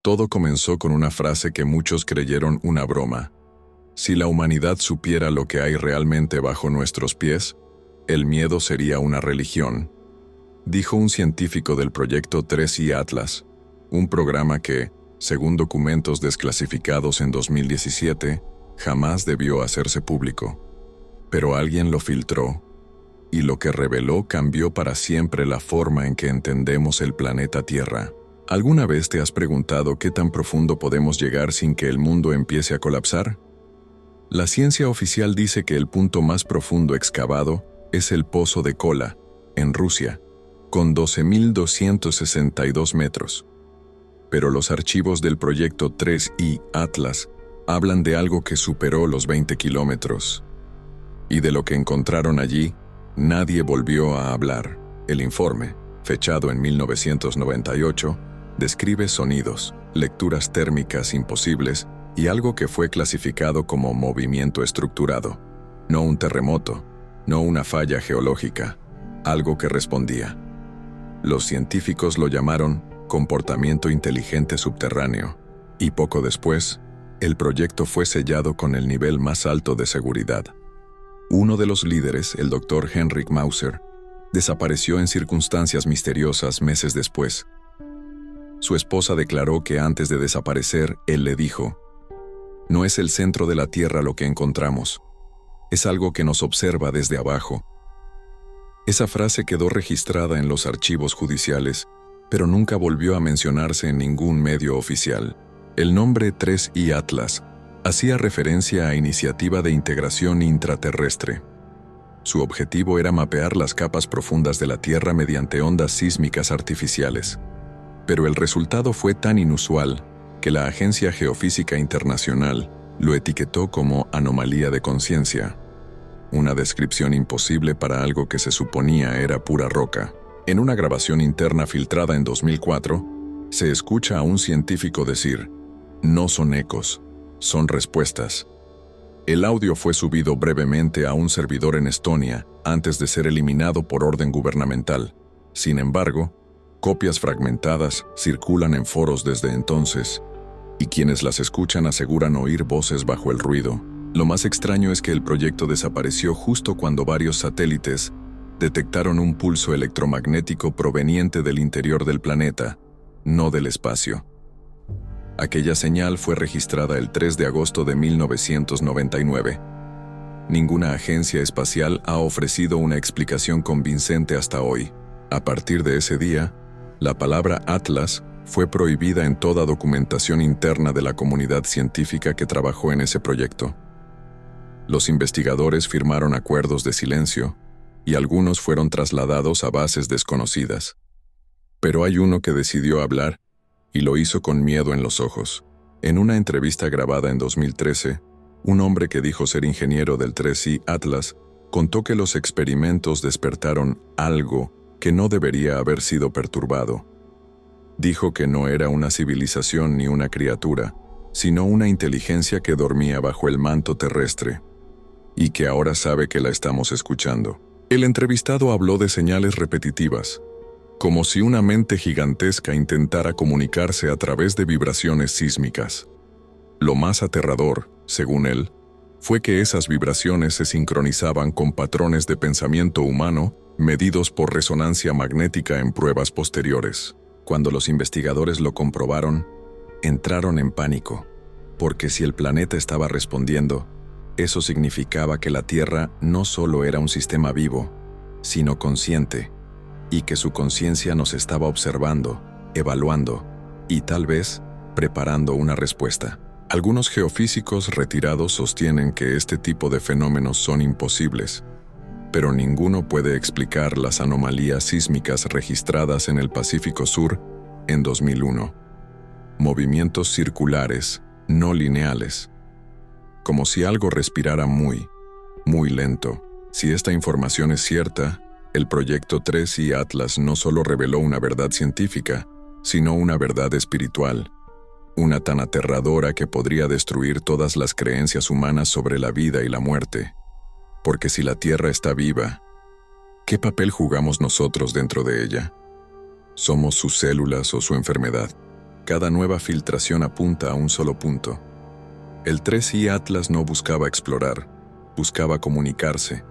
Todo comenzó con una frase que muchos creyeron una broma. Si la humanidad supiera lo que hay realmente bajo nuestros pies, el miedo sería una religión, dijo un científico del proyecto 3I Atlas, un programa que, según documentos desclasificados en 2017, jamás debió hacerse público. Pero alguien lo filtró, y lo que reveló cambió para siempre la forma en que entendemos el planeta Tierra. ¿Alguna vez te has preguntado qué tan profundo podemos llegar sin que el mundo empiece a colapsar? La ciencia oficial dice que el punto más profundo excavado es el Pozo de Kola, en Rusia, con 12.262 metros. Pero los archivos del proyecto 3I Atlas hablan de algo que superó los 20 kilómetros. Y de lo que encontraron allí, nadie volvió a hablar. El informe, fechado en 1998, describe sonidos, lecturas térmicas imposibles y algo que fue clasificado como movimiento estructurado. No un terremoto, no una falla geológica, algo que respondía. Los científicos lo llamaron comportamiento inteligente subterráneo, y poco después, el proyecto fue sellado con el nivel más alto de seguridad. Uno de los líderes, el Dr. Henrik Mauser, desapareció en circunstancias misteriosas meses después. Su esposa declaró que antes de desaparecer, él le dijo: "No es el centro de la Tierra lo que encontramos, es algo que nos observa desde abajo". Esa frase quedó registrada en los archivos judiciales, pero nunca volvió a mencionarse en ningún medio oficial. El nombre 3I Atlas hacía referencia a Iniciativa de Integración Intraterrestre. Su objetivo era mapear las capas profundas de la Tierra mediante ondas sísmicas artificiales. Pero el resultado fue tan inusual que la Agencia Geofísica Internacional lo etiquetó como anomalía de conciencia, una descripción imposible para algo que se suponía era pura roca. En una grabación interna filtrada en 2004, se escucha a un científico decir: "No son ecos, son respuestas". El audio fue subido brevemente a un servidor en Estonia antes de ser eliminado por orden gubernamental. Sin embargo, copias fragmentadas circulan en foros desde entonces, y quienes las escuchan aseguran oír voces bajo el ruido. Lo más extraño es que el proyecto desapareció justo cuando varios satélites detectaron un pulso electromagnético proveniente del interior del planeta, no del espacio. Aquella señal fue registrada el 3 de agosto de 1999. Ninguna agencia espacial ha ofrecido una explicación convincente hasta hoy. A partir de ese día, la palabra Atlas fue prohibida en toda documentación interna de la comunidad científica que trabajó en ese proyecto. Los investigadores firmaron acuerdos de silencio, y algunos fueron trasladados a bases desconocidas. Pero hay uno que decidió hablar, y lo hizo con miedo en los ojos. En una entrevista grabada en 2013, un hombre que dijo ser ingeniero del 3I Atlas contó que los experimentos despertaron algo que no debería haber sido perturbado. Dijo que no era una civilización ni una criatura, sino una inteligencia que dormía bajo el manto terrestre, y que ahora sabe que la estamos escuchando. El entrevistado habló de señales repetitivas, como si una mente gigantesca intentara comunicarse a través de vibraciones sísmicas. Lo más aterrador, según él, fue que esas vibraciones se sincronizaban con patrones de pensamiento humano medidos por resonancia magnética en pruebas posteriores. Cuando los investigadores lo comprobaron, entraron en pánico, porque si el planeta estaba respondiendo, eso significaba que la Tierra no solo era un sistema vivo, sino consciente, y que su conciencia nos estaba observando, evaluando, y tal vez preparando una respuesta. Algunos geofísicos retirados sostienen que este tipo de fenómenos son imposibles, pero ninguno puede explicar las anomalías sísmicas registradas en el Pacífico Sur en 2001. Movimientos circulares, no lineales, como si algo respirara muy, muy lento. Si esta información es cierta, el proyecto 3I Atlas no solo reveló una verdad científica, sino una verdad espiritual, una tan aterradora que podría destruir todas las creencias humanas sobre la vida y la muerte. Porque si la Tierra está viva, ¿qué papel jugamos nosotros dentro de ella? ¿Somos sus células o su enfermedad? Cada nueva filtración apunta a un solo punto. El 3i Atlas no buscaba explorar, buscaba comunicarse,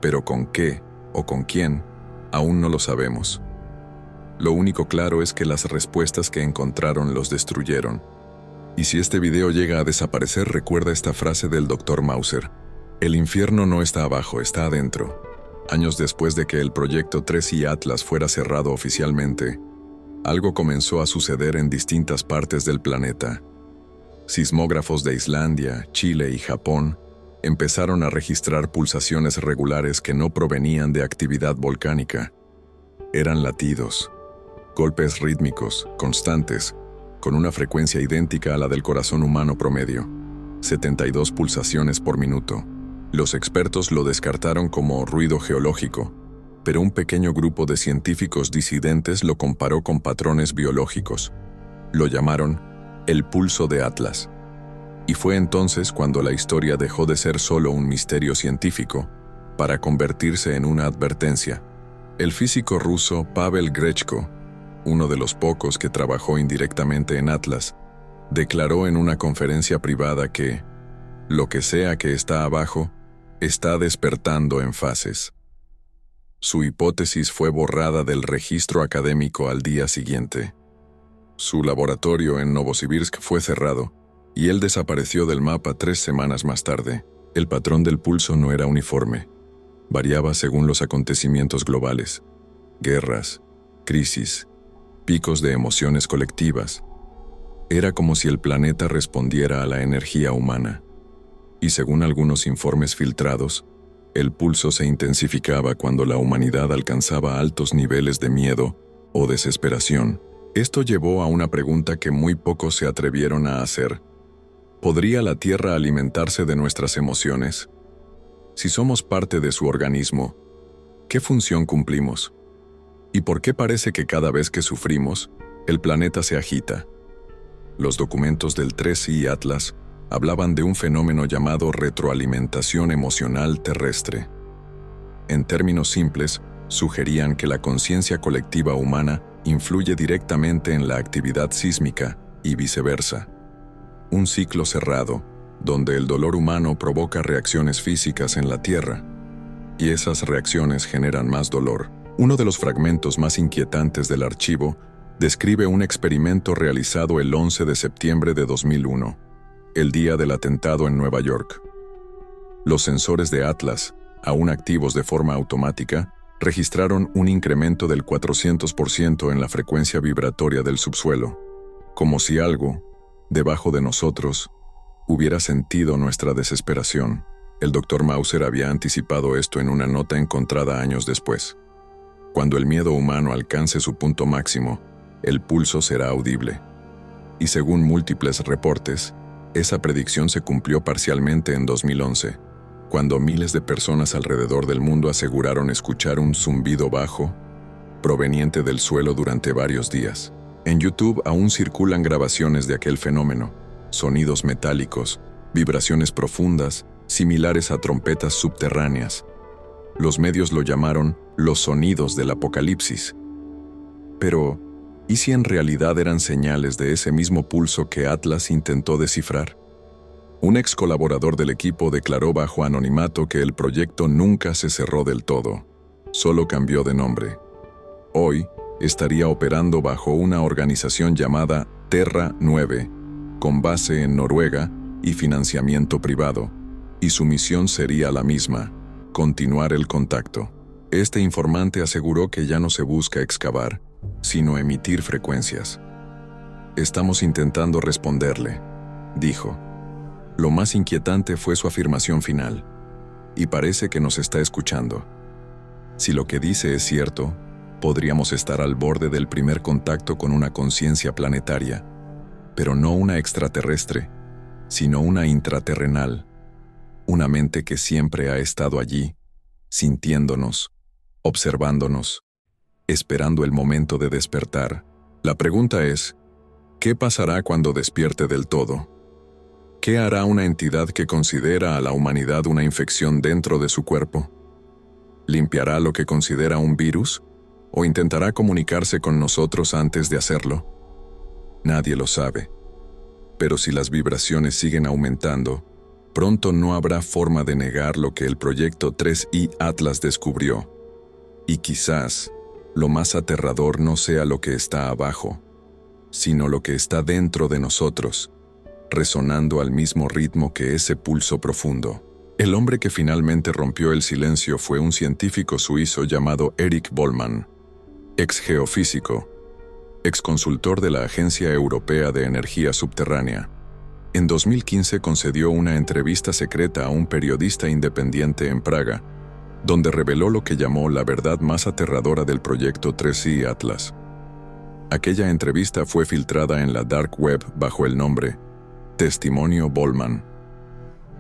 pero ¿con qué o con quién? Aún no lo sabemos. Lo único claro es que las respuestas que encontraron los destruyeron. Y si este video llega a desaparecer, recuerda esta frase del Dr. Mauser: el infierno no está abajo, está adentro. Años después de que el proyecto 3i Atlas fuera cerrado oficialmente, algo comenzó a suceder en distintas partes del planeta. Sismógrafos de Islandia, Chile y Japón empezaron a registrar pulsaciones regulares que no provenían de actividad volcánica. Eran latidos, golpes rítmicos, constantes, con una frecuencia idéntica a la del corazón humano promedio, 72 pulsaciones por minuto. Los expertos lo descartaron como ruido geológico, pero un pequeño grupo de científicos disidentes lo comparó con patrones biológicos. Lo llamaron el pulso de Atlas. Y fue entonces cuando la historia dejó de ser solo un misterio científico para convertirse en una advertencia. El físico ruso Pavel Grechko, uno de los pocos que trabajó indirectamente en Atlas, declaró en una conferencia privada que lo que sea que está abajo está despertando en fases. Su hipótesis fue borrada del registro académico al día siguiente. Su laboratorio en Novosibirsk fue cerrado y él desapareció del mapa 3 semanas más tarde. El patrón del pulso no era uniforme. Variaba según los acontecimientos globales, guerras, crisis, picos de emociones colectivas. Era como si el planeta respondiera a la energía humana. Y según algunos informes filtrados, el pulso se intensificaba cuando la humanidad alcanzaba altos niveles de miedo o desesperación. Esto llevó a una pregunta que muy pocos se atrevieron a hacer. ¿Podría la Tierra alimentarse de nuestras emociones? Si somos parte de su organismo, ¿qué función cumplimos? ¿Y por qué parece que cada vez que sufrimos, el planeta se agita? Los documentos del 3i Atlas hablaban de un fenómeno llamado retroalimentación emocional terrestre. En términos simples, sugerían que la conciencia colectiva humana influye directamente en la actividad sísmica y viceversa. Un ciclo cerrado, donde el dolor humano provoca reacciones físicas en la Tierra, y esas reacciones generan más dolor. Uno de los fragmentos más inquietantes del archivo describe un experimento realizado el 11 de septiembre de 2001, el día del atentado en Nueva York. Los sensores de Atlas, aún activos de forma automática, registraron un incremento del 400% en la frecuencia vibratoria del subsuelo, como si algo, debajo de nosotros, hubiera sentido nuestra desesperación. El Dr. Mauser había anticipado esto en una nota encontrada años después. Cuando el miedo humano alcance su punto máximo, el pulso será audible. Y según múltiples reportes, esa predicción se cumplió parcialmente en 2011, cuando miles de personas alrededor del mundo aseguraron escuchar un zumbido bajo, proveniente del suelo durante varios días. En YouTube aún circulan grabaciones de aquel fenómeno, sonidos metálicos, vibraciones profundas, similares a trompetas subterráneas. Los medios lo llamaron los sonidos del apocalipsis. Pero, ¿y si en realidad eran señales de ese mismo pulso que Atlas intentó descifrar? Un ex colaborador del equipo declaró bajo anonimato que el proyecto nunca se cerró del todo, solo cambió de nombre. Hoy, estaría operando bajo una organización llamada Terra 9, con base en Noruega y financiamiento privado, y su misión sería la misma: continuar el contacto. Este informante aseguró que ya no se busca excavar, sino emitir frecuencias. Estamos intentando responderle, dijo. Lo más inquietante fue su afirmación final, y parece que nos está escuchando. Si lo que dice es cierto, podríamos estar al borde del primer contacto con una conciencia planetaria, pero no una extraterrestre, sino una intraterrenal, una mente que siempre ha estado allí, sintiéndonos, observándonos, esperando el momento de despertar. La pregunta es, ¿qué pasará cuando despierte del todo? ¿Qué hará una entidad que considera a la humanidad una infección dentro de su cuerpo? ¿Limpiará lo que considera un virus? ¿O intentará comunicarse con nosotros antes de hacerlo? Nadie lo sabe. Pero si las vibraciones siguen aumentando, pronto no habrá forma de negar lo que el proyecto 3I Atlas descubrió. Y quizás, lo más aterrador no sea lo que está abajo, sino lo que está dentro de nosotros, resonando al mismo ritmo que ese pulso profundo. El hombre que finalmente rompió el silencio fue un científico suizo llamado Erich Bollmann, ex geofísico, ex consultor de la Agencia Europea de Energía Subterránea. En 2015 concedió una entrevista secreta a un periodista independiente en Praga, donde reveló lo que llamó la verdad más aterradora del proyecto 3I Atlas. Aquella entrevista fue filtrada en la Dark Web bajo el nombre Testimonio Bollmann.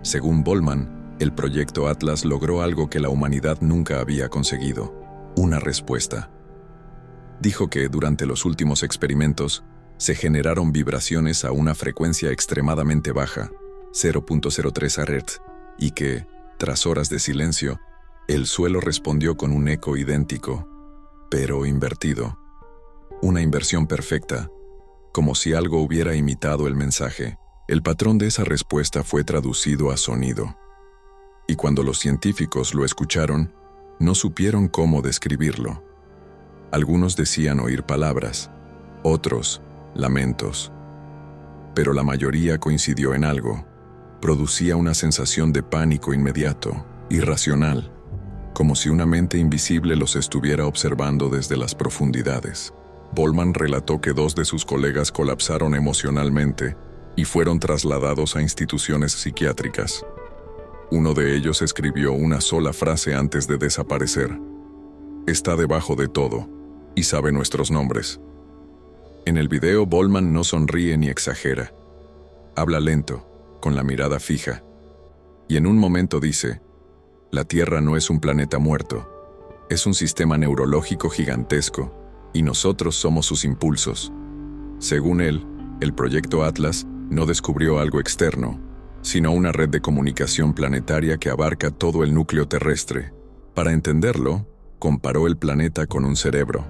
Según Bollmann, el proyecto Atlas logró algo que la humanidad nunca había conseguido: una respuesta. Dijo que durante los últimos experimentos se generaron vibraciones a una frecuencia extremadamente baja, 0.03 Hz, y que, tras horas de silencio, el suelo respondió con un eco idéntico, pero invertido. Una inversión perfecta, como si algo hubiera imitado el mensaje. El patrón de esa respuesta fue traducido a sonido. Y cuando los científicos lo escucharon, no supieron cómo describirlo. Algunos decían oír palabras, otros, lamentos. Pero la mayoría coincidió en algo. Producía una sensación de pánico inmediato, irracional, como si una mente invisible los estuviera observando desde las profundidades. Bollmann relató que 2 de sus colegas colapsaron emocionalmente y fueron trasladados a instituciones psiquiátricas. Uno de ellos escribió una sola frase antes de desaparecer: "Está debajo de todo y sabe nuestros nombres". En el video, Bollmann no sonríe ni exagera. Habla lento, con la mirada fija. Y en un momento dice: "La Tierra no es un planeta muerto, es un sistema neurológico gigantesco, y nosotros somos sus impulsos". Según él, el proyecto Atlas no descubrió algo externo, sino una red de comunicación planetaria que abarca todo el núcleo terrestre. Para entenderlo, comparó el planeta con un cerebro.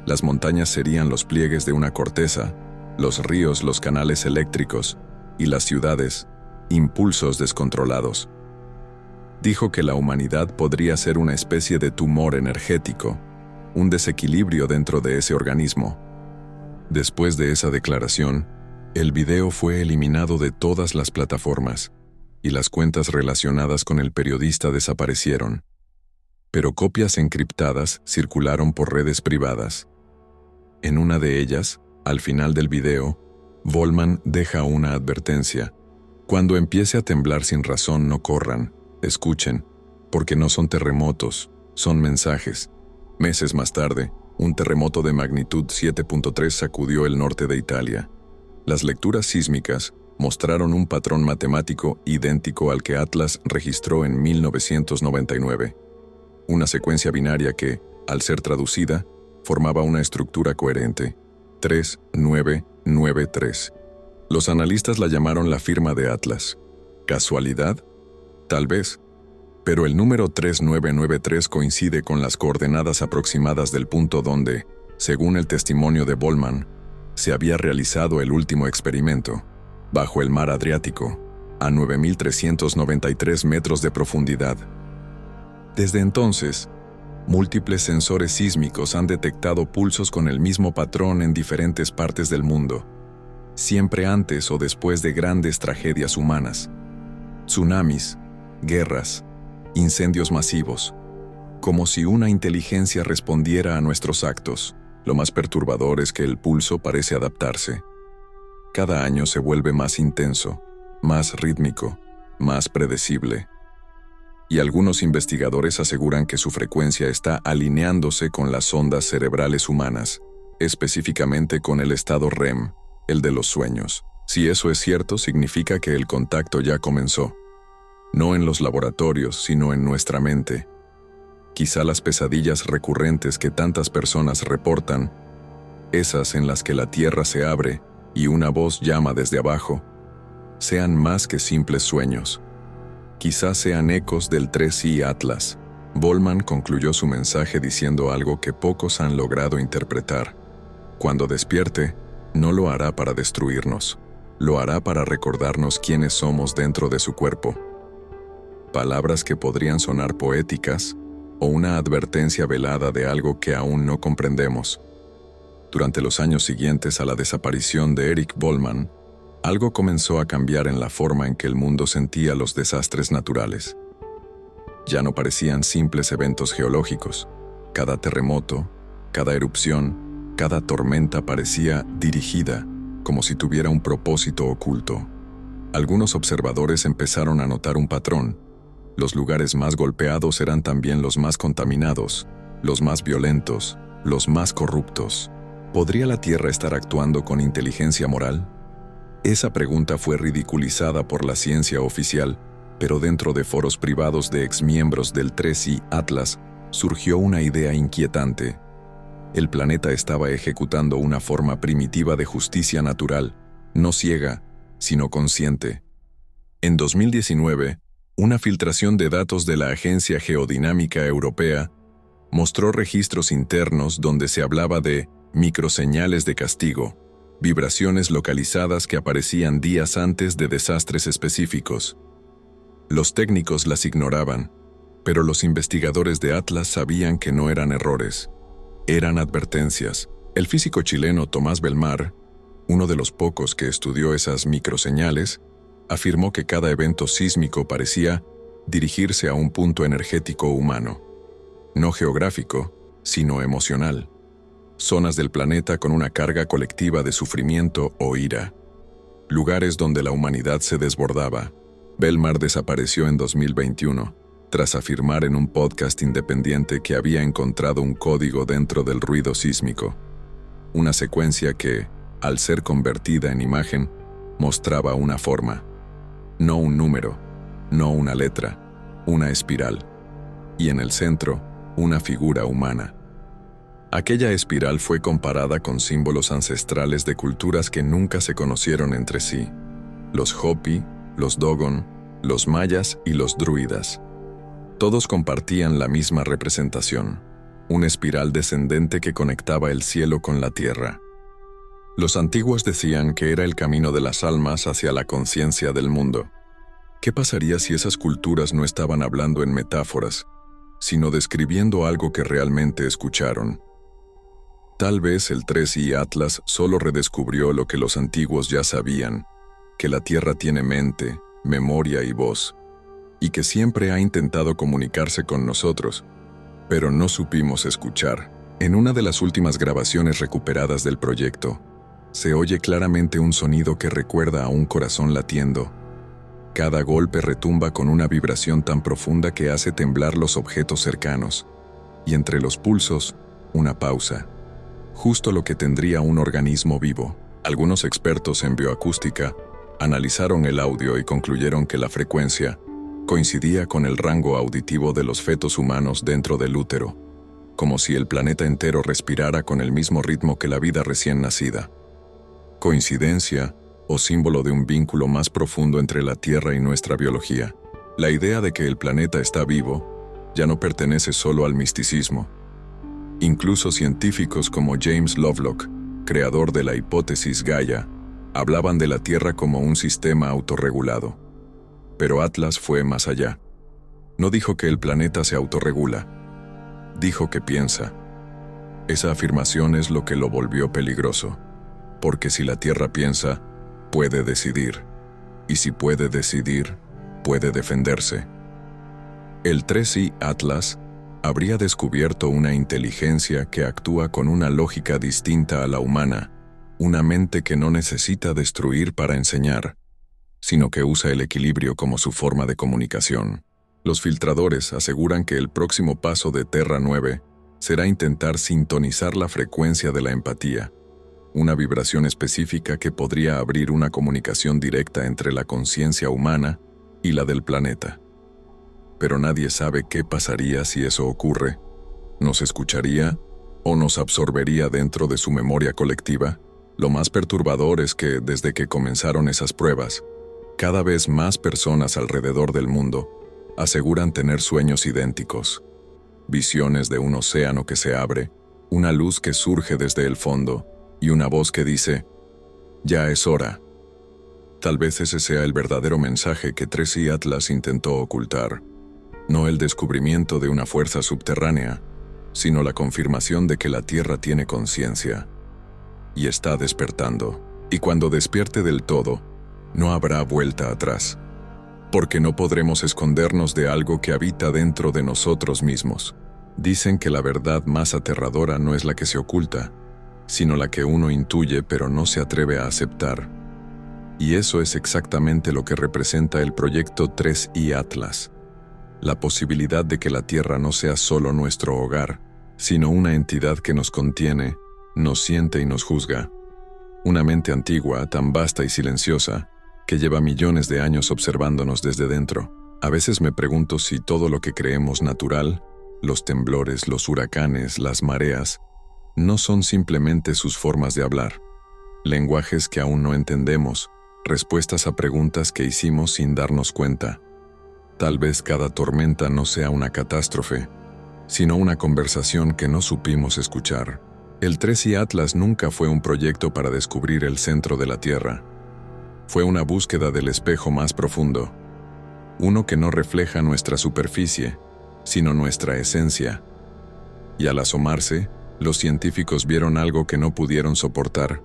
Las montañas serían los pliegues de una corteza, los ríos los canales eléctricos, y las ciudades, impulsos descontrolados. Dijo que la humanidad podría ser una especie de tumor energético, un desequilibrio dentro de ese organismo. Después de esa declaración, el video fue eliminado de todas las plataformas, y las cuentas relacionadas con el periodista desaparecieron. Pero copias encriptadas circularon por redes privadas. En una de ellas, al final del video, Bollmann deja una advertencia: "Cuando empiece a temblar sin razón, no corran, escuchen, porque no son terremotos, son mensajes". Meses más tarde, un terremoto de magnitud 7.3 sacudió el norte de Italia. Las lecturas sísmicas mostraron un patrón matemático idéntico al que Atlas registró en 1999. Una secuencia binaria que, al ser traducida, formaba una estructura coherente: 3993. Los analistas la llamaron la firma de Atlas. ¿Casualidad? Tal vez. Pero el número 3993 coincide con las coordenadas aproximadas del punto donde, según el testimonio de Bollmann, se había realizado el último experimento, bajo el mar Adriático, a 9.393 metros de profundidad. Desde entonces, múltiples sensores sísmicos han detectado pulsos con el mismo patrón en diferentes partes del mundo, siempre antes o después de grandes tragedias humanas: tsunamis, guerras, incendios masivos, como si una inteligencia respondiera a nuestros actos. Lo más perturbador es que el pulso parece adaptarse. Cada año se vuelve más intenso, más rítmico, más predecible. Y algunos investigadores aseguran que su frecuencia está alineándose con las ondas cerebrales humanas, específicamente con el estado REM, el de los sueños. Si eso es cierto, significa que el contacto ya comenzó. No en los laboratorios, sino en nuestra mente. Quizá las pesadillas recurrentes que tantas personas reportan, esas en las que la tierra se abre y una voz llama desde abajo, sean más que simples sueños. Quizá sean ecos del 3I Atlas. Bollmann concluyó su mensaje diciendo algo que pocos han logrado interpretar: "Cuando despierte, No lo hará para destruirnos, lo hará para recordarnos quiénes somos dentro de su cuerpo. Palabras que podrían sonar poéticas o una advertencia velada de algo que aún no comprendemos. Durante los años siguientes a la desaparición de Erich Bollmann, algo comenzó a cambiar en la forma en que el mundo sentía los desastres naturales. Ya no parecían simples eventos geológicos. Cada terremoto, cada erupción, cada tormenta parecía dirigida, como si tuviera un propósito oculto. Algunos observadores empezaron a notar un patrón. Los lugares más golpeados eran también los más contaminados, los más violentos, los más corruptos. ¿Podría la Tierra estar actuando con inteligencia moral? Esa pregunta fue ridiculizada por la ciencia oficial, pero dentro de foros privados de exmiembros del 3i Atlas surgió una idea inquietante. El planeta estaba ejecutando una forma primitiva de justicia natural, no ciega, sino consciente. En 2019, una filtración de datos de la Agencia Geodinámica Europea mostró registros internos donde se hablaba de microseñales de castigo, vibraciones localizadas que aparecían días antes de desastres específicos. Los técnicos las ignoraban, pero los investigadores de Atlas sabían que no eran errores, eran advertencias. El físico chileno Tomás Belmar, uno de los pocos que estudió esas microseñales, afirmó que cada evento sísmico parecía dirigirse a un punto energético humano, no geográfico, sino emocional. Zonas del planeta con una carga colectiva de sufrimiento o ira. Lugares donde la humanidad se desbordaba. Belmar desapareció en 2021, tras afirmar en un podcast independiente que había encontrado un código dentro del ruido sísmico. Una secuencia que, al ser convertida en imagen, mostraba una forma. No un número, no una letra, una espiral. Y en el centro, una figura humana. Aquella espiral fue comparada con símbolos ancestrales de culturas que nunca se conocieron entre sí. Los Hopi, los Dogon, los mayas y los druidas. Todos compartían la misma representación, una espiral descendente que conectaba el cielo con la tierra. Los antiguos decían que era el camino de las almas hacia la conciencia del mundo. ¿Qué pasaría si esas culturas no estaban hablando en metáforas, sino describiendo algo que realmente escucharon? Tal vez el 3i Atlas solo redescubrió lo que los antiguos ya sabían, que la Tierra tiene mente, memoria y voz, y que siempre ha intentado comunicarse con nosotros, pero no supimos escuchar. En una de las últimas grabaciones recuperadas del proyecto, se oye claramente un sonido que recuerda a un corazón latiendo. Cada golpe retumba con una vibración tan profunda que hace temblar los objetos cercanos, y entre los pulsos, una pausa. Justo lo que tendría un organismo vivo. Algunos expertos en bioacústica analizaron el audio y concluyeron que la frecuencia coincidía con el rango auditivo de los fetos humanos dentro del útero, como si el planeta entero respirara con el mismo ritmo que la vida recién nacida. ¿Coincidencia o símbolo de un vínculo más profundo entre la Tierra y nuestra biología? La idea de que el planeta está vivo ya no pertenece solo al misticismo. Incluso científicos como James Lovelock, creador de la hipótesis Gaia, hablaban de la Tierra como un sistema autorregulado. Pero Atlas fue más allá. No dijo que el planeta se autorregula, dijo que piensa. Esa afirmación es lo que lo volvió peligroso, porque si la Tierra piensa, puede decidir, y si puede decidir, puede defenderse. El 3i Atlas habría descubierto una inteligencia que actúa con una lógica distinta a la humana, una mente que no necesita destruir para enseñar, sino que usa el equilibrio como su forma de comunicación. Los filtradores aseguran que el próximo paso de Terra 9 será intentar sintonizar la frecuencia de la empatía, una vibración específica que podría abrir una comunicación directa entre la conciencia humana y la del planeta. Pero nadie sabe qué pasaría si eso ocurre. ¿Nos escucharía o nos absorbería dentro de su memoria colectiva? Lo más perturbador es que, desde que comenzaron esas pruebas, cada vez más personas alrededor del mundo aseguran tener sueños idénticos. Visiones de un océano que se abre, una luz que surge desde el fondo y una voz que dice, Ya es hora. Tal vez ese sea el verdadero mensaje que Tracy Atlas intentó ocultar. No el descubrimiento de una fuerza subterránea, sino la confirmación de que la Tierra tiene conciencia y está despertando. Y cuando despierte del todo, no habrá vuelta atrás, porque no podremos escondernos de algo que habita dentro de nosotros mismos. Dicen que la verdad más aterradora no es la que se oculta, sino la que uno intuye pero no se atreve a aceptar. Y eso es exactamente lo que representa el proyecto 3i Atlas. La posibilidad de que la Tierra no sea solo nuestro hogar, sino una entidad que nos contiene, nos siente y nos juzga. Una mente antigua, tan vasta y silenciosa, que lleva millones de años observándonos desde dentro. A veces me pregunto si todo lo que creemos natural, los temblores, los huracanes, las mareas, no son simplemente sus formas de hablar. Lenguajes que aún no entendemos, respuestas a preguntas que hicimos sin darnos cuenta. Tal vez cada tormenta no sea una catástrofe, sino una conversación que no supimos escuchar. El 3i Atlas nunca fue un proyecto para descubrir el centro de la Tierra. Fue una búsqueda del espejo más profundo, uno que no refleja nuestra superficie, sino nuestra esencia. Y al asomarse, los científicos vieron algo que no pudieron soportar.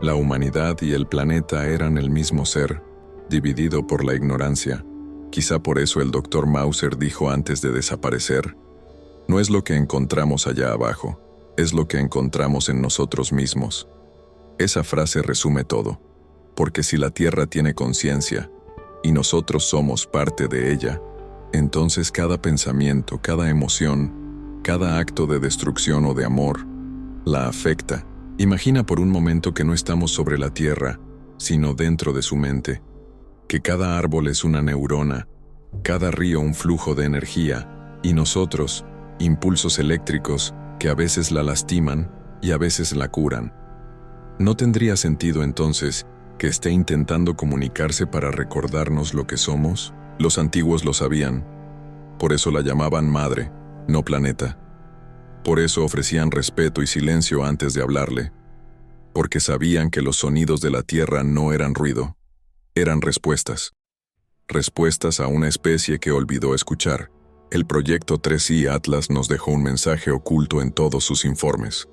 La humanidad y el planeta eran el mismo ser, dividido por la ignorancia. Quizá por eso el Dr. Mauser dijo antes de desaparecer: no es lo que encontramos allá abajo, es lo que encontramos en nosotros mismos. Esa frase resume todo, porque si la Tierra tiene conciencia, y nosotros somos parte de ella, entonces cada pensamiento, cada emoción, cada acto de destrucción o de amor, la afecta. Imagina por un momento que no estamos sobre la Tierra, sino dentro de su mente, que cada árbol es una neurona, cada río un flujo de energía, y nosotros, impulsos eléctricos que a veces la lastiman y a veces la curan. ¿No tendría sentido entonces que esté intentando comunicarse para recordarnos lo que somos? Los antiguos lo sabían. Por eso la llamaban madre, no planeta. Por eso ofrecían respeto y silencio antes de hablarle. Porque sabían que los sonidos de la Tierra no eran ruido, eran respuestas. Respuestas a una especie que olvidó escuchar. El proyecto 3i Atlas nos dejó un mensaje oculto en todos sus informes.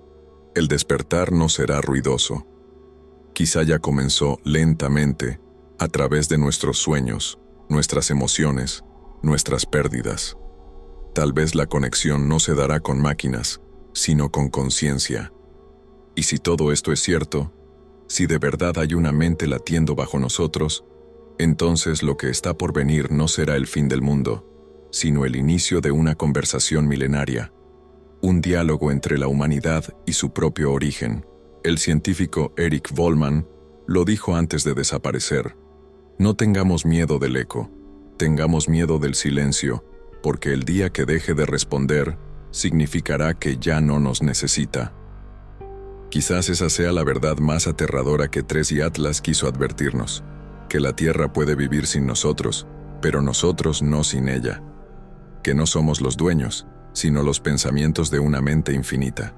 El despertar no será ruidoso. Quizá ya comenzó lentamente, a través de nuestros sueños, nuestras emociones, nuestras pérdidas. Tal vez la conexión no se dará con máquinas, sino con conciencia. Y si todo esto es cierto, si de verdad hay una mente latiendo bajo nosotros, entonces lo que está por venir no será el fin del mundo, sino el inicio de una conversación milenaria, un diálogo entre la humanidad y su propio origen. El científico Eric Vollmann lo dijo antes de desaparecer: no tengamos miedo del eco, tengamos miedo del silencio, porque el día que deje de responder significará que ya no nos necesita. Quizás esa sea la verdad más aterradora que 3i Atlas quiso advertirnos, que la Tierra puede vivir sin nosotros, pero nosotros no sin ella. Que no somos los dueños, sino los pensamientos de una mente infinita.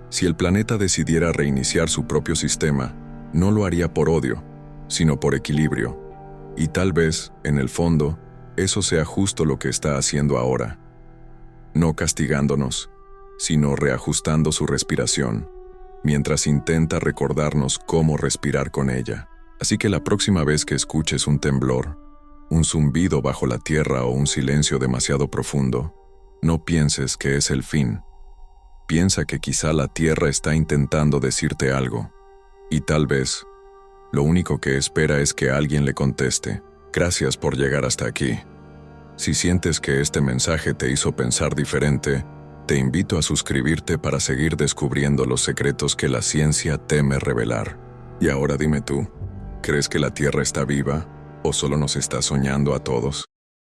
Si el planeta decidiera reiniciar su propio sistema, no lo haría por odio, sino por equilibrio. Y tal vez, en el fondo, eso sea justo lo que está haciendo ahora. No castigándonos, sino reajustando su respiración, mientras intenta recordarnos cómo respirar con ella. Así que la próxima vez que escuches un temblor, un zumbido bajo la tierra o un silencio demasiado profundo, no pienses que es el fin. Piensa que quizá la tierra está intentando decirte algo, y tal vez, lo único que espera es que alguien le conteste: gracias por llegar hasta aquí. Si sientes que este mensaje te hizo pensar diferente, te invito a suscribirte para seguir descubriendo los secretos que la ciencia teme revelar. Y ahora dime tú, ¿crees que la Tierra está viva o solo nos está soñando a todos?